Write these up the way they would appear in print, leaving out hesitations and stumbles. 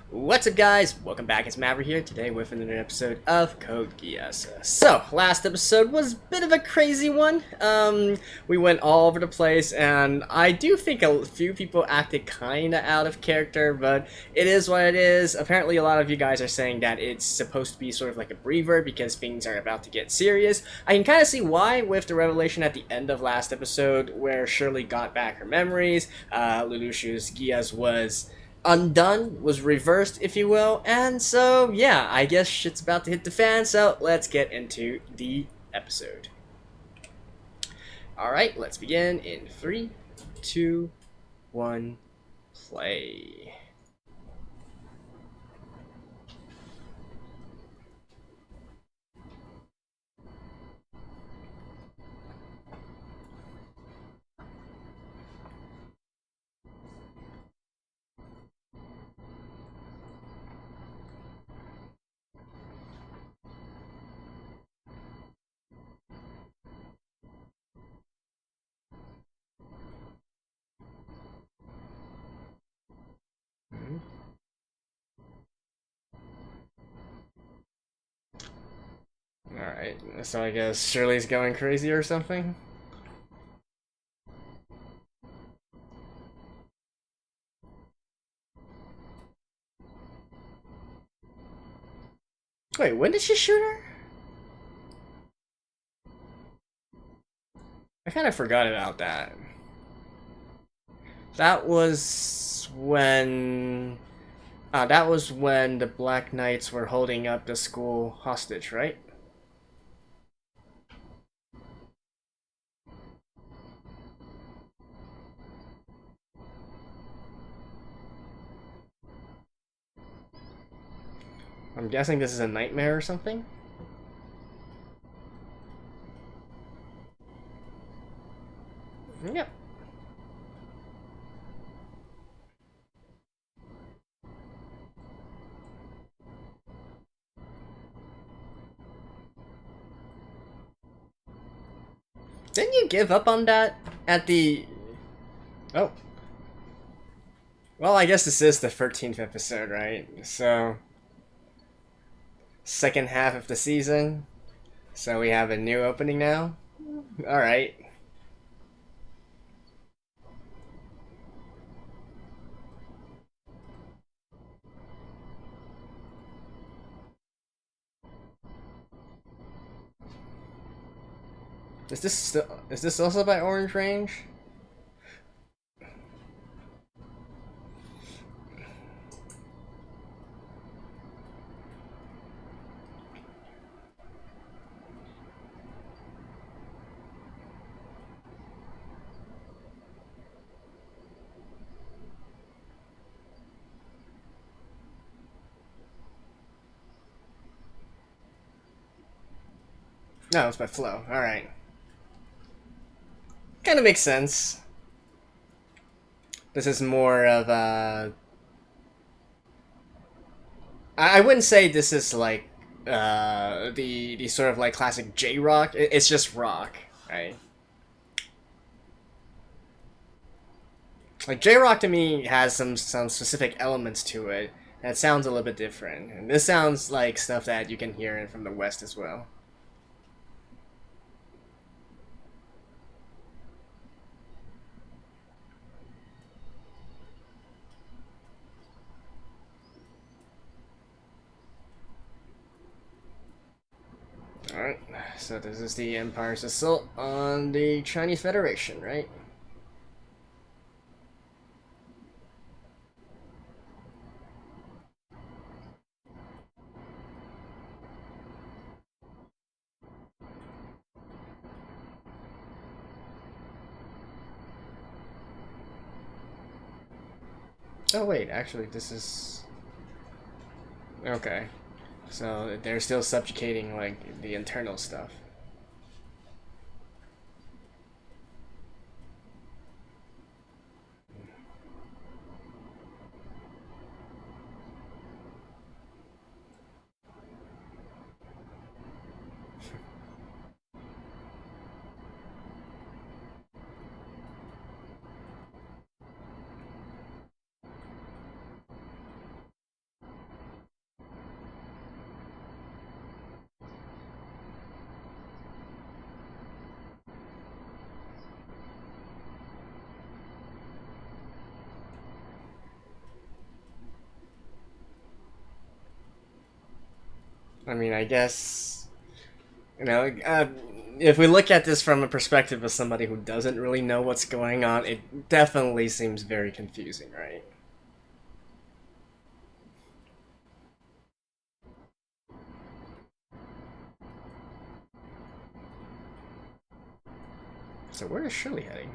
What's up, guys? Welcome back. It's Maverick here today with another episode of Code Geass. So, last episode was a bit of a crazy one. We went all over the place, and I do think a few people acted kinda out of character, but it is what it is. Apparently, a lot of you guys are saying that it's supposed to be sort of like a breather because things are about to get serious. I can kind of see why with the revelation at the end of last episode where Shirley got back her memories. Lelouch's Geass was undone, was reversed, if you will, and so yeah, I guess shit's about to hit the fan, so let's get into the episode. Alright, let's begin in 3, 2, 1, play. Alright, so I guess Shirley's going crazy or something? Wait, when did she shoot her? I kind of forgot about that. That was when... that was when the Black Knights were holding up the school hostage, right? I'm guessing this is a nightmare or something? Yep. Didn't you give up on that at the... Oh. Well, I guess this is the 13th episode, right? So... second half of the season. So we have a new opening now? Alright. Is this also by Orange Range? No, it's by Flow. Alright. Kind of makes sense. This is more of a... I wouldn't say this is like the sort of like classic J-rock. It's just rock, right? Like J-rock to me has some specific elements to it that sounds a little bit different, and this sounds like stuff that you can hear from the West as well. Alright, so this is the Empire's assault on the Chinese Federation, right? Oh wait, actually this is... Okay. So they're still subjugating like the internal stuff. I mean, I guess, you know, if we look at this from a perspective of somebody who doesn't really know what's going on, it definitely seems very confusing, right? So where is Shirley heading?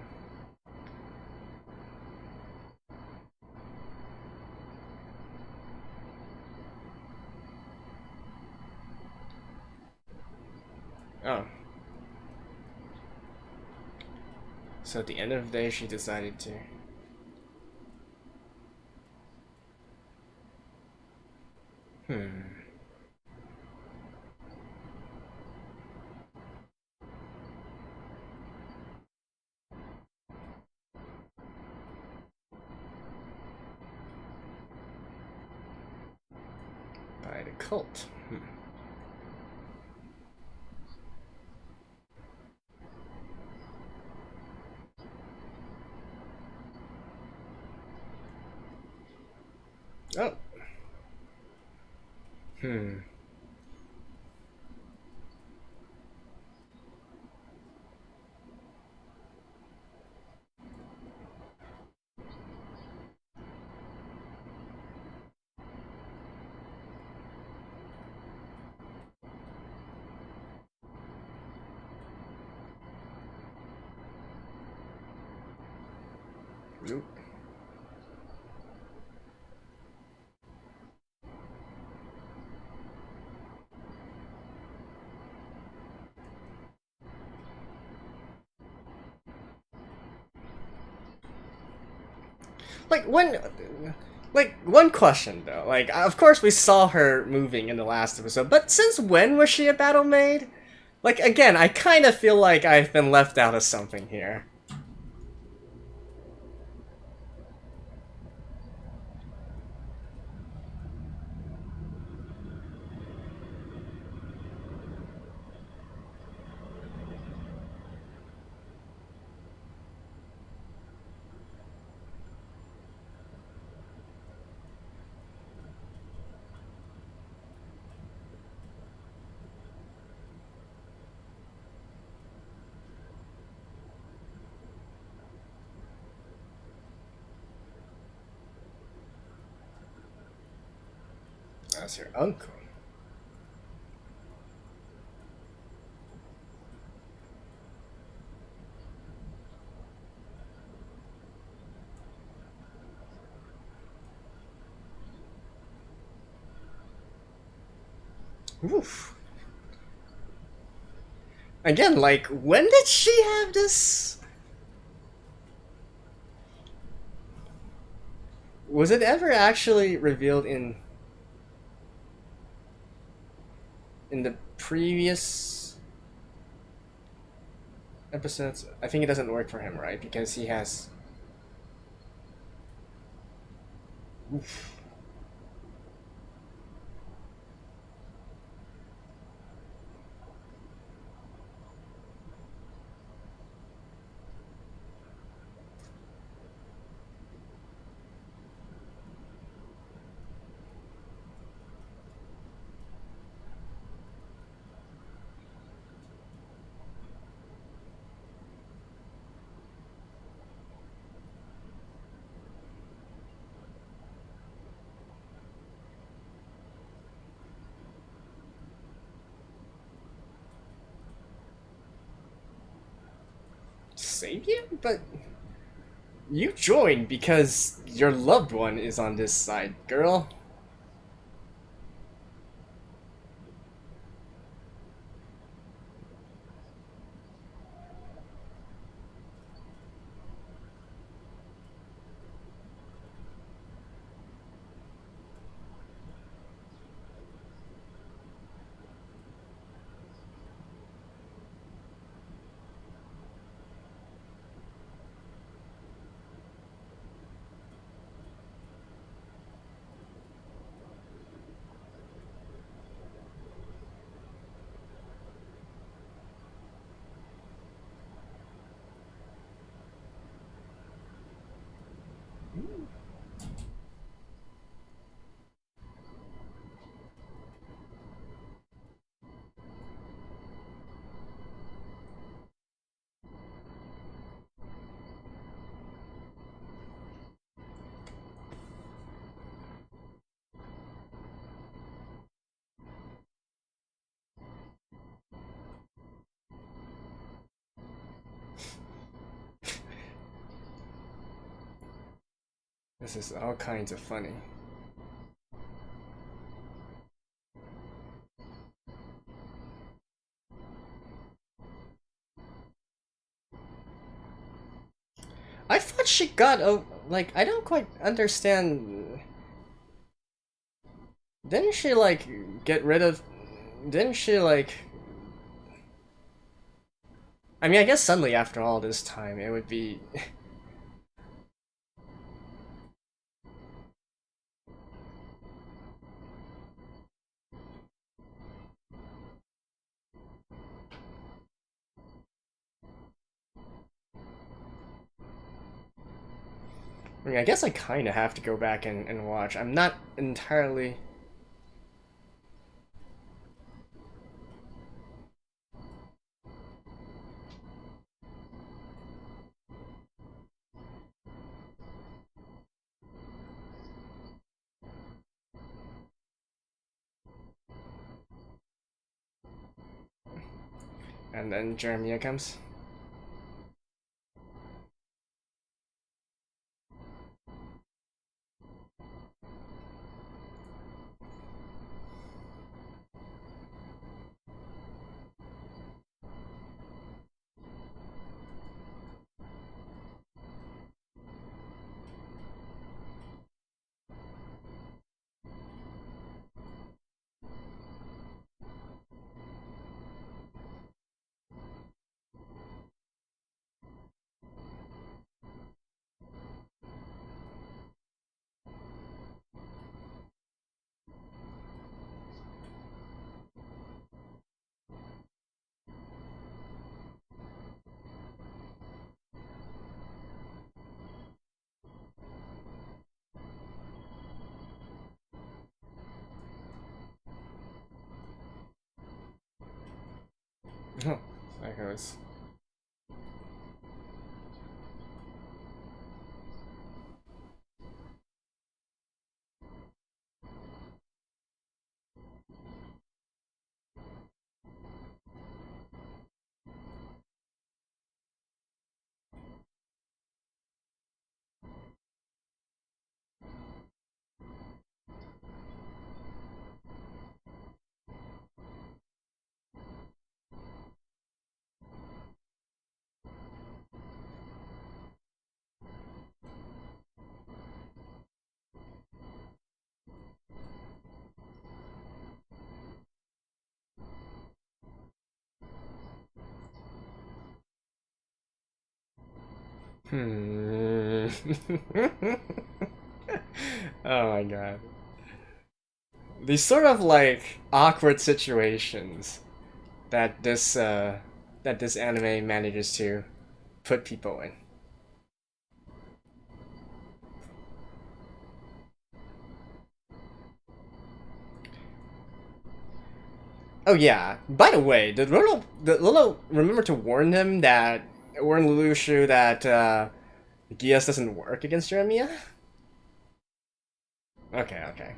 Oh. So at the end of the day, she decided to... By the cult. Oh. Nope. One question though. Like, of course we saw her moving in the last episode, but since when was she a battle maid? Like, again, I kind of feel like I've been left out of something here. That's your uncle. Oof. Again, like, when did she have this? Was it ever actually revealed in the previous episodes? I think it doesn't work for him, right? Because he has... Oof. Save you? But you joined because your loved one is on this side, girl. This is all kinds of funny. I thought she got a like I don't quite understand. Didn't she like get rid of? Didn't she like? I mean, I guess suddenly after all this time, it would be. I mean, I guess I kind of have to go back and watch. I'm not entirely. And then Jeremiah comes. Oh, there goes. Hmm. Oh my god. These sort of like awkward situations that this anime manages to put people in. Oh yeah. By the way, did Lilo remember to warn Lelouch that Geass doesn't work against Jeremiah? Okay, okay.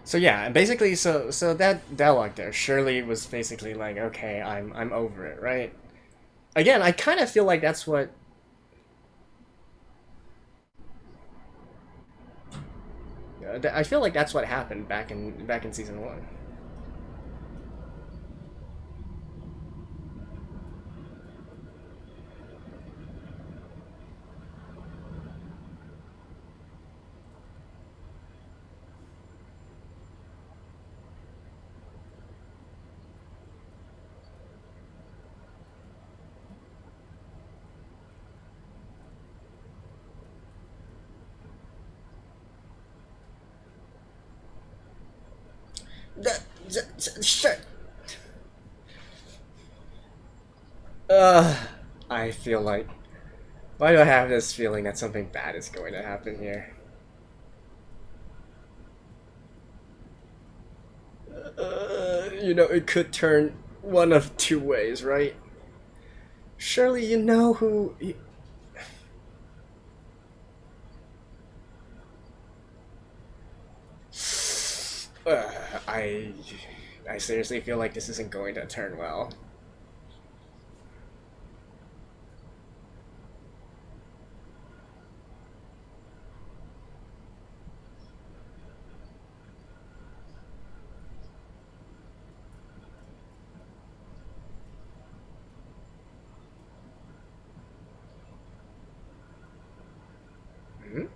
So yeah, and basically, so that dialogue there, Shirley was basically like, okay, I'm over it, right? Again, I kind of feel like that's what. I feel like that's what happened back in season one. Sure. Uh, I feel like. Why do I have this feeling that something bad is going to happen here? It could turn one of two ways, right? Surely you know who. Uh, I. I seriously feel like this isn't going to turn well. Hmm?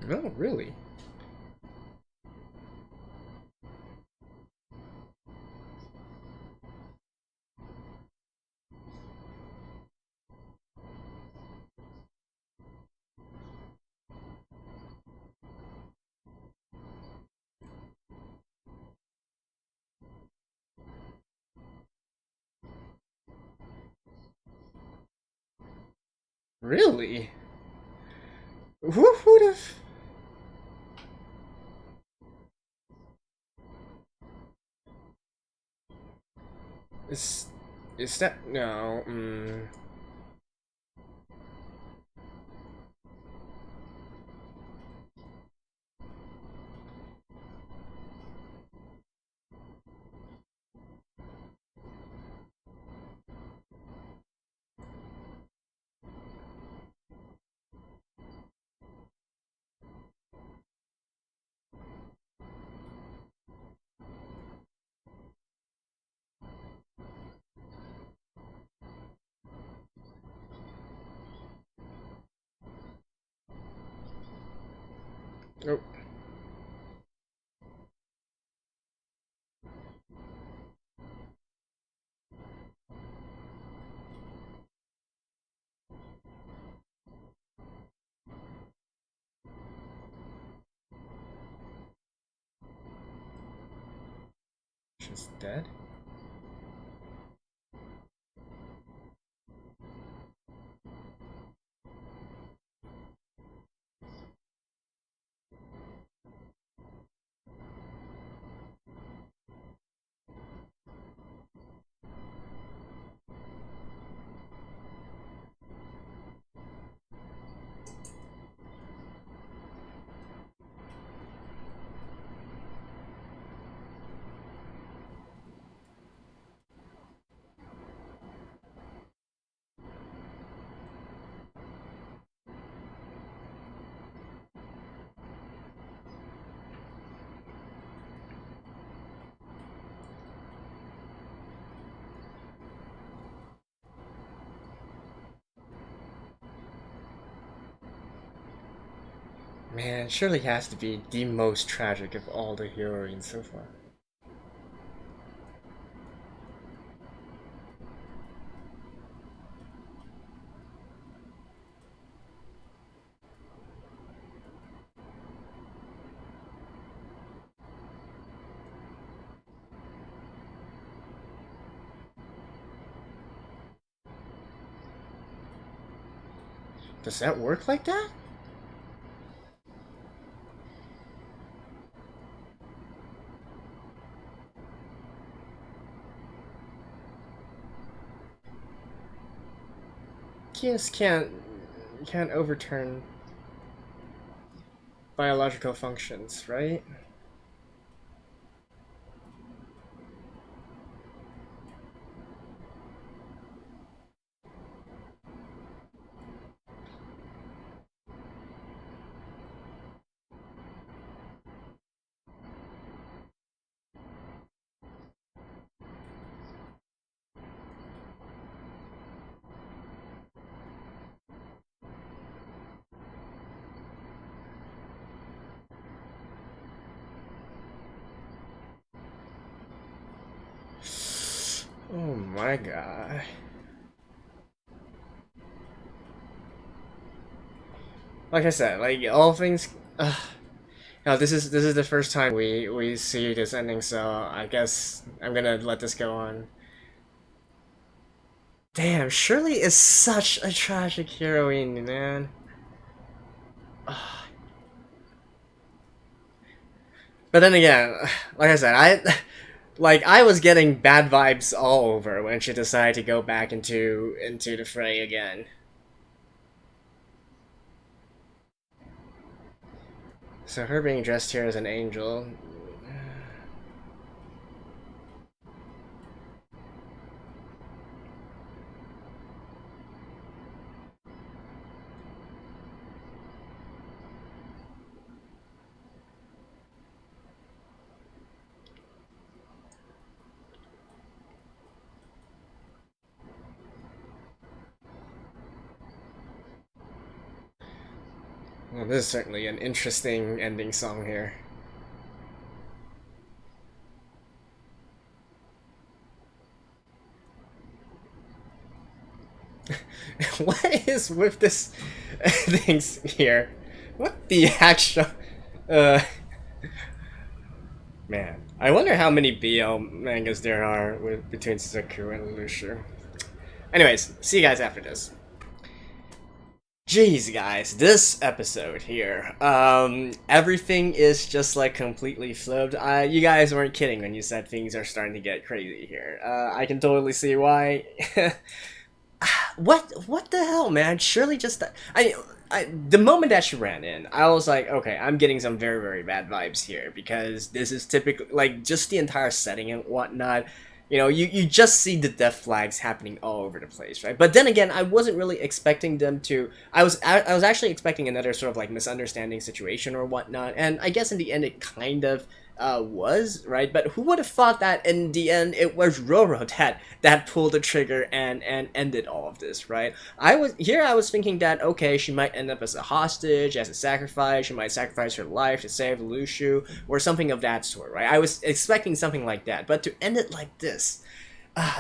Oh, really? Really? Who would have? Is is that no? Oh, she's dead. Man, Shirley has to be the most tragic of all the heroines so far. Does that work like that? Geass can't overturn biological functions, right? Oh my god. Like I said, like all things. No, this is the first time we see this ending, so I guess I'm gonna let this go on. Damn, Shirley is such a tragic heroine, man. But then again, like I said, I was getting bad vibes all over when she decided to go back into the fray again. So her being dressed here as an angel. Well, this is certainly an interesting ending song here. What is with this things here? What the actual... Uh... Man, I wonder how many BL mangas there are between Suzaku and Lelouch. Anyways, see you guys after this. Jeez, guys, this episode here, everything is just like completely flipped. You guys weren't kidding when you said things are starting to get crazy here. I can totally see why. What the hell, man? Surely just the moment that she ran in, I was like, okay, I'm getting some very, very bad vibes here because this is typically like just the entire setting and whatnot. You know, you just see the death flags happening all over the place, right? But then again, I wasn't really expecting them to. I was actually expecting another sort of like misunderstanding situation or whatnot, and I guess in the end it kind of was, right? But who would have thought that in the end it was Roro that pulled the trigger and ended all of this, right? I was thinking that okay, she might end up as a hostage, as a sacrifice. She might sacrifice her life to save Lelouch or something of that sort, right? I was expecting something like that, but to end it like this.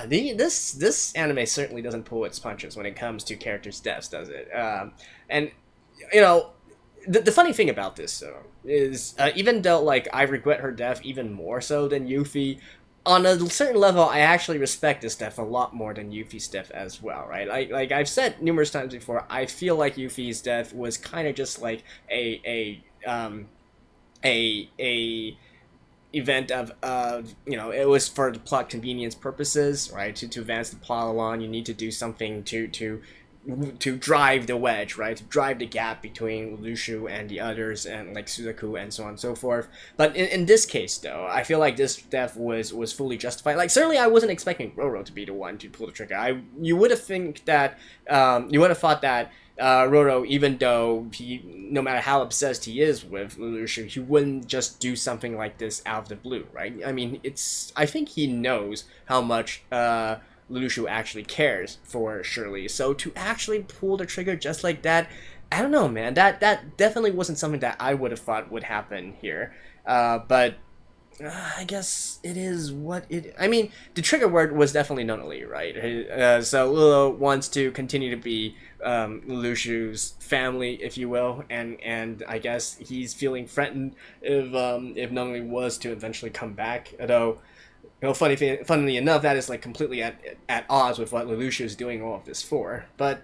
This anime certainly doesn't pull its punches when it comes to characters' deaths, does it? And you know, the funny thing about this though is even though like I regret her death even more so than Yuffie, on a certain level I actually respect this death a lot more than Yuffie's death as well, right? Like I've said numerous times before, I feel like Yuffie's death was kind of just like a event of you know, it was for the plot convenience purposes, right? To advance the plot along, you need to do something to drive the wedge, right? To drive the gap between Lelouch and the others, and like Suzaku and so on and so forth. But in this case, though, I feel like this death was fully justified. Like certainly, I wasn't expecting Roro to be the one to pull the trigger. You would have thought that Roro, even though no matter how obsessed he is with Lelouch, he wouldn't just do something like this out of the blue, right? I mean, I think he knows how much Lelouch actually cares for Shirley, so to actually pull the trigger just like that, I don't know, man. That definitely wasn't something that I would have thought would happen here. But I guess it is what it. I mean, the trigger word was definitely Nonali, right? So Lilo wants to continue to be Lelouch's family, if you will, and I guess he's feeling threatened if Nonali was to eventually come back. Although, funnily enough, that is like completely at odds with what Lelouch is doing all of this for. But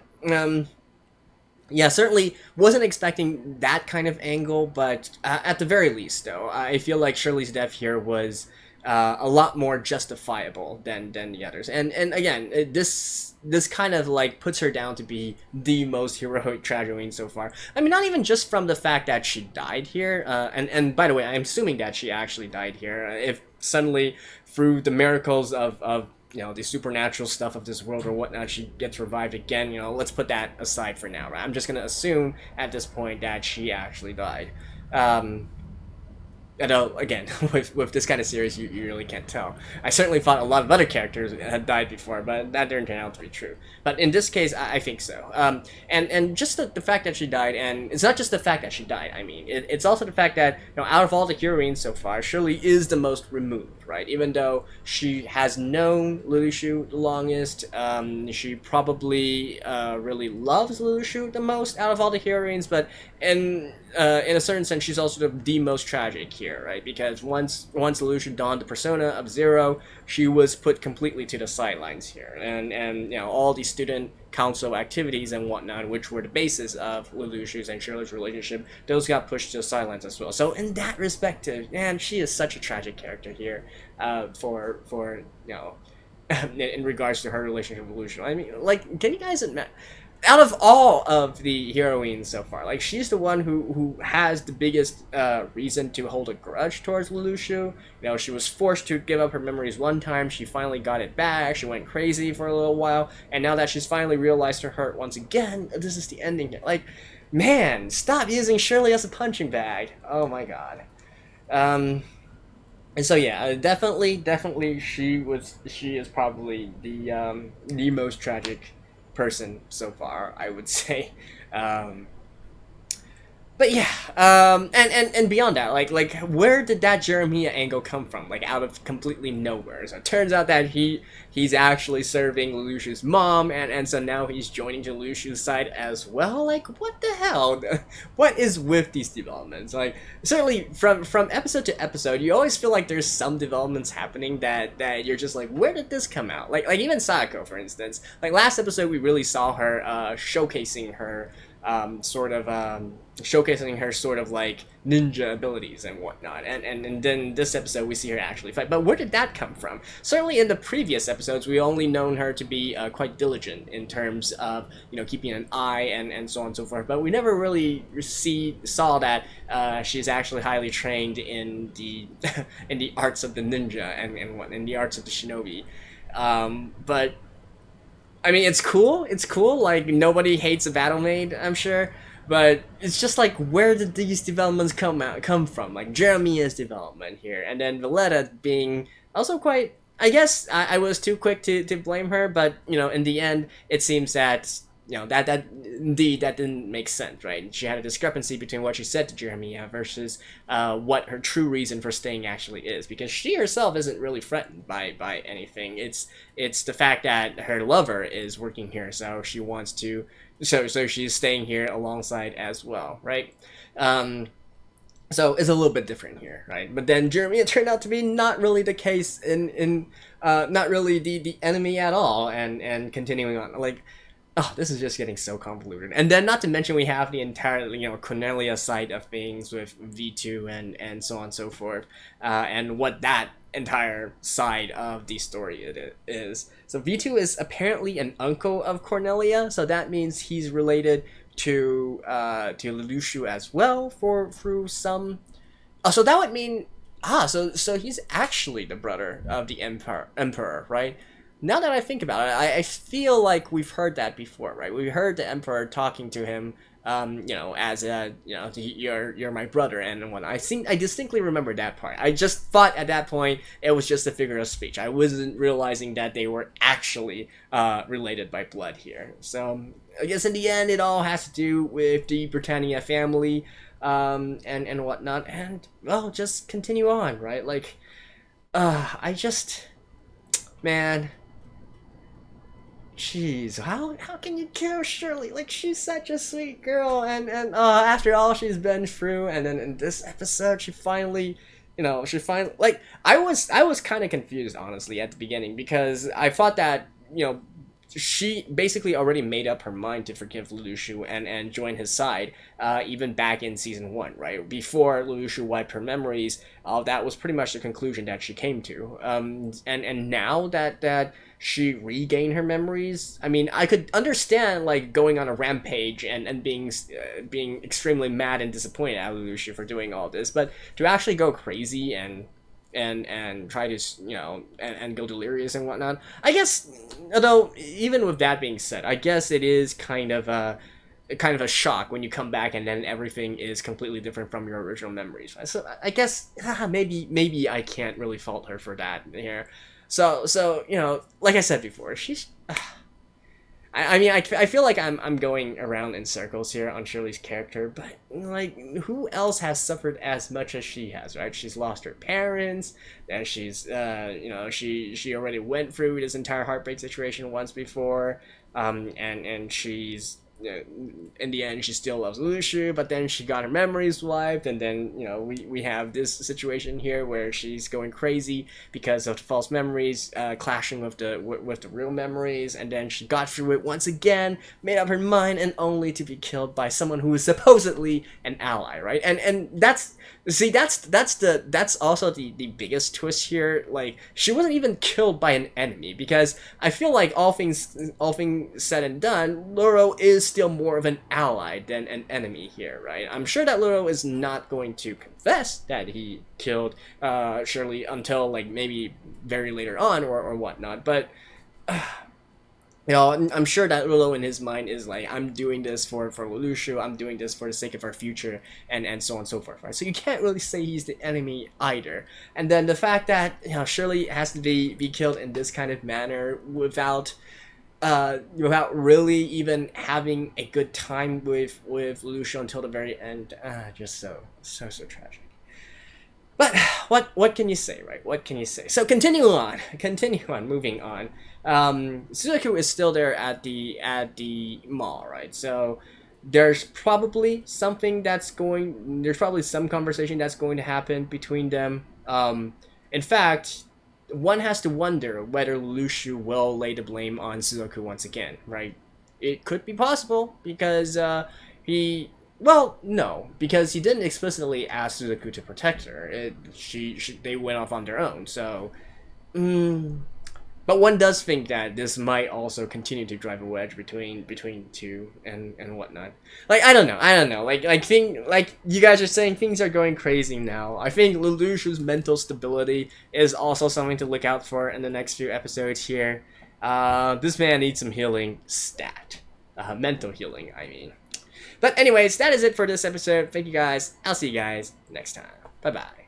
yeah, certainly wasn't expecting that kind of angle, but at the very least, though, I feel like Shirley's death here was a lot more justifiable than the others. And again, this kind of like puts her down to be the most heroic tragedy so far. I mean, not even just from the fact that she died here, and by the way, I'm assuming that she actually died here. If suddenly through the miracles of the supernatural stuff of this world or whatnot, she gets revived again, let's put that aside for now, right? I'm just gonna assume at this point that she actually died. Again, with this kind of series, you really can't tell. I certainly thought a lot of other characters had died before, but that didn't turn out to be true. But in this case, I think so. And just the fact that she died, and it's not just the fact that she died, I mean, it's also the fact that, out of all the heroines so far, Shirley is the most removed, right? Even though she has known Lelouch the longest, she probably really loves Lelouch the most out of all the heroines, but in a certain sense, she's also the most tragic here, right? Because once Lelouch donned the persona of Zero, she was put completely to the sidelines here, and all the student council activities and whatnot, which were the basis of Lelouch's and Shirley's relationship, those got pushed to the sidelines as well. So in that respect, man, she is such a tragic character here, for in regards to her relationship with Lelouch. I mean, like, can you guys admit? Out of all of the heroines so far, like, she's the one who has the biggest reason to hold a grudge towards Lelouch. She was forced to give up her memories one time. She finally got it back. She went crazy for a little while, and now that she's finally realized her hurt once again, this is the ending here. Like, man, stop using Shirley as a punching bag. Oh my god. And so yeah, definitely, she is probably the most tragic person so far, I would say. But yeah, and beyond that, like where did that Jeremiah angle come from? Like, out of completely nowhere. So it turns out that he's actually serving Lelouch's mom, and so now he's joining to Lelouch's side as well. Like, what the hell? What is with these developments? Like, certainly from episode to episode, you always feel like there's some developments happening that you're just like, where did this come out? Like even Sayako, for instance. Like, last episode, we really saw her showcasing her sort of like ninja abilities and whatnot, and then this episode we see her actually fight. But where did that come from? Certainly in the previous episodes we only known her to be quite diligent in terms of keeping an eye and so on and so forth, but we never really saw that she's actually highly trained in the in the arts of the ninja and what in the arts of the shinobi. But I mean, it's cool. Like, nobody hates a battle maid, I'm sure. But it's just like, where did these developments come from? Like, Jeremiah's development here, and then Valletta being also quite. I guess I was too quick to blame her, but in the end, it seems that that indeed that didn't make sense, right? She had a discrepancy between what she said to Jeremiah versus what her true reason for staying actually is, because she herself isn't really threatened by anything. It's the fact that her lover is working here, so she wants to, so she's staying here alongside as well, right? So it's a little bit different here, right? But then Jeremiah turned out to be not really the case in not really the enemy at all, and continuing on, like. Oh, this is just getting so convoluted. And then, not to mention, we have the entire, Cornelia side of things with V2 and so on and so forth, and what that entire side of the story it is. So V2 is apparently an uncle of Cornelia, so that means he's related to Lelouch as well through some. Oh, so that would mean so he's actually the brother of the emperor, right? Now that I think about it, I feel like we've heard that before, right? We heard the Emperor talking to him you know, as a, you know, you're my brother and whatnot. I distinctly remember that part. I just thought at that point it was just a figure of speech. I wasn't realizing that they were actually related by blood here. So I guess in the end, it all has to do with the Britannia family, and whatnot, and well, just continue on, right? Like, I just, man. Jeez, how can you kill Shirley? Like, she's such a sweet girl, and after all she's been through, and then in this episode she finally, you know, like, I was kind of confused, honestly, at the beginning, because I thought that, you know, she basically already made up her mind to forgive Lelouch and join his side, even back in season 1, right? Before Lelouch wiped her memories, that was pretty much the conclusion that she came to. And now that she regained her memories, I mean, I could understand, like, going on a rampage and being extremely mad and disappointed at Lelouch for doing all this, but to actually go crazy and try to, you know, and go delirious and whatnot. I guess, although even with that being said, I guess it is kind of a shock when you come back and then everything is completely different from your original memories. Right? So I guess maybe I can't really fault her for that here. So you know, like I said before, she's. I mean, I feel like I'm going around in circles here on Shirley's character, but, like, who else has suffered as much as she has, right? She's lost her parents, and she's, you know, she already went through this entire heartbreak situation once before, and she's, you know, in the end, she still loves Lelouch, but then she got her memories wiped, and then, you know, we have this situation here where she's going crazy because of the false memories clashing with the real memories, and then she got through it once again, made up her mind, and only to be killed by someone who is supposedly an ally, right? And that's also the biggest twist here. Like, she wasn't even killed by an enemy, because I feel like all things said and done, Loro is still more of an ally than an enemy here, right? I'm sure that Loro is not going to confess that he killed Shirley until, like, maybe very later on or whatnot, but you know, I'm sure that Lolo in his mind is like, I'm doing this for Lelouch, I'm doing this for the sake of our future, and so on and so forth, right? So you can't really say he's the enemy either. And then the fact that, you know, Shirley has to be killed in this kind of manner without really even having a good time with Lelouch until the very end, just so tragic. But what can you say, right? What can you say? So continue on, moving on. Suzaku is still there at the mall, right? So there's probably some conversation that's going to happen between them. In fact, one has to wonder whether Lelouch will lay the blame on Suzaku once again, right? It could be possible because well, no, because he didn't explicitly ask Suzaku to protect her. They went off on their own. So, but one does think that this might also continue to drive a wedge between two and whatnot. Like, I don't know. Like you guys are saying, things are going crazy now. I think Lelouch's mental stability is also something to look out for in the next few episodes here. This man needs some healing stat, mental healing, I mean. But anyways, that is it for this episode. Thank you guys. I'll see you guys next time. Bye-bye.